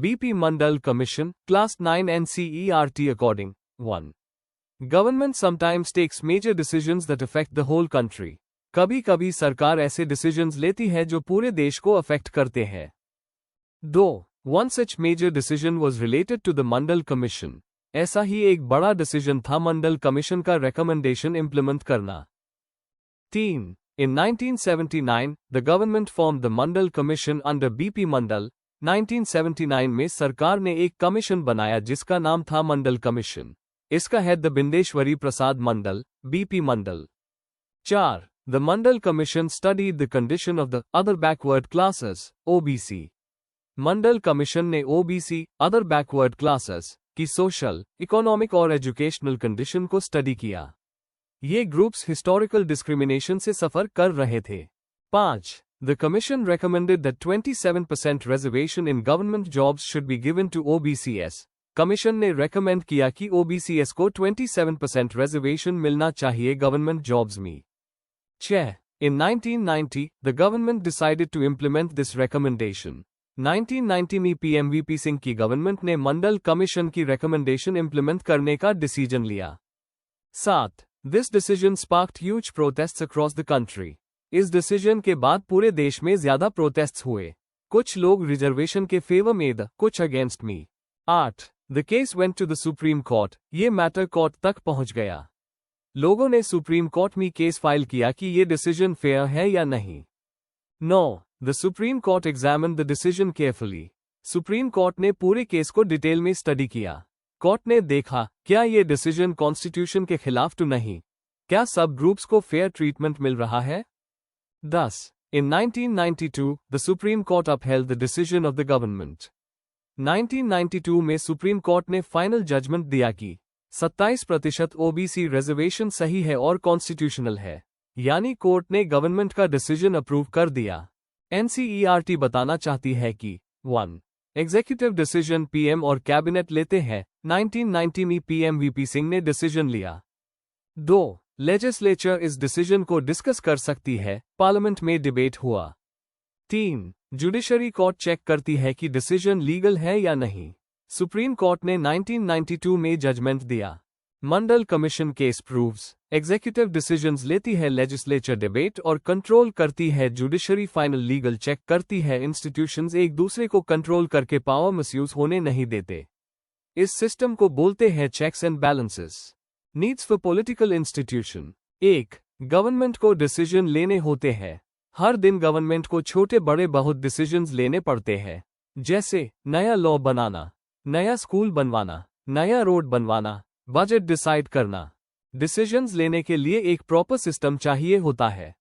BP Mandal Commission, Class 9 NCERT according 1. Government sometimes takes major decisions that affect the whole country. कभी कभी सरकार ऐसे decisions लेती है जो पूरे देश को अफेक्ट करते हैं. 2. One such major decision was related to the Mandal Commission. ऐसा ही एक बड़ा डिसीजन था मंडल कमीशन का रिकमेंडेशन इंप्लीमेंट करना. 3. In 1979, the government formed the Mandal Commission under BP Mandal. 1979 में सरकार ने एक कमीशन बनाया जिसका नाम था मंडल कमीशन. इसका head the Bindeshwari Prasad Mandal, BP Mandal. 4. The Mandal Commission studied the condition of the other backward classes, OBC. Mandal commission ने OBC, other backward classes, की सोशल, इकोनॉमिक और एजुकेशनल कंडीशन को स्टडी किया. ये ग्रुप्स हिस्टोरिकल डिस्क्रिमिनेशन से सफर कर रहे थे. 5. The commission recommended that 27% reservation in government jobs should be given to OBCs. Commission ने रेकमेंड किया कि OBCs को 27% रिजर्वेशन मिलना चाहिए गवर्नमेंट जॉब्स में. 6. In 1990, the government decided to implement this recommendation. 1990 में PM VP सिंह की गवर्नमेंट ने मंडल कमीशन की रिकमेंडेशन इंप्लीमेंट करने का डिसीजन लिया. 7. This decision sparked huge protests across the country. इस डिसीजन के बाद पूरे देश में ज्यादा प्रोटेस्ट्स हुए. कुछ लोग रिजर्वेशन के फेवर में द, कुछ against me. 8. The case went to the Supreme Court. ये मैटर कोर्ट तक पहुंच गया. लोगों ने सुप्रीम कोर्ट में केस फाइल किया कि ये डिसीजन फेयर है या नहीं. 9. The Supreme Court examined the decision carefully. Supreme court ने पूरे केस को डिटेल में स्टडी किया. कोर्ट ने देखा क्या ये डिसीजन कॉन्स्टिट्यूशन के खिलाफ तो नहीं. क्या सब ग्रुप्स को फेयर ट्रीटमेंट मिल रहा है. 10. In 1992, the Supreme Court upheld the decision of the government. 1992 में सुप्रीम कोर्ट ने फाइनल जजमेंट दिया कि 27% OBC रिजर्वेशन सही है और कॉन्स्टिट्यूशनल है. यानी कोर्ट ने गवर्नमेंट का डिसीजन अप्रूव कर दिया. NCERT बताना चाहती है कि 1. एग्जीक्यूटिव डिसीजन PM और कैबिनेट लेते हैं. 1990 में PM VP सिंह ने डिसीजन लिया. 2. लेजिस्लेचर इस डिसीजन को डिस्कस कर सकती है. पार्लियामेंट में डिबेट हुआ. 3. जुडिशरी कोर्ट चेक करती है कि डिसीजन लीगल है या नहीं. सुप्रीम कोर्ट ने 1992 में जजमेंट दिया. Mandal commission case proves. Executive decisions लेती है, लेजिस्लेचर डिबेट और कंट्रोल करती है, जुडिशरी फाइनल लीगल चेक करती है. इंस्टीट्यूशंस एक दूसरे को कंट्रोल करके पावर मिसयूज होने नहीं देते. इस सिस्टम को बोलते हैं checks and balances. Needs for political institution. 1. Government को डिसीजन लेने होते हैं. हर दिन गवर्नमेंट को छोटे बड़े बहुत डिसीजंस लेने पड़ते हैं. जैसे नया लॉ बनाना, नया स्कूल बनवाना, नया रोड बनवाना, बजट डिसाइड करना. डिसीजंस लेने के लिए एक प्रॉपर सिस्टम चाहिए होता है.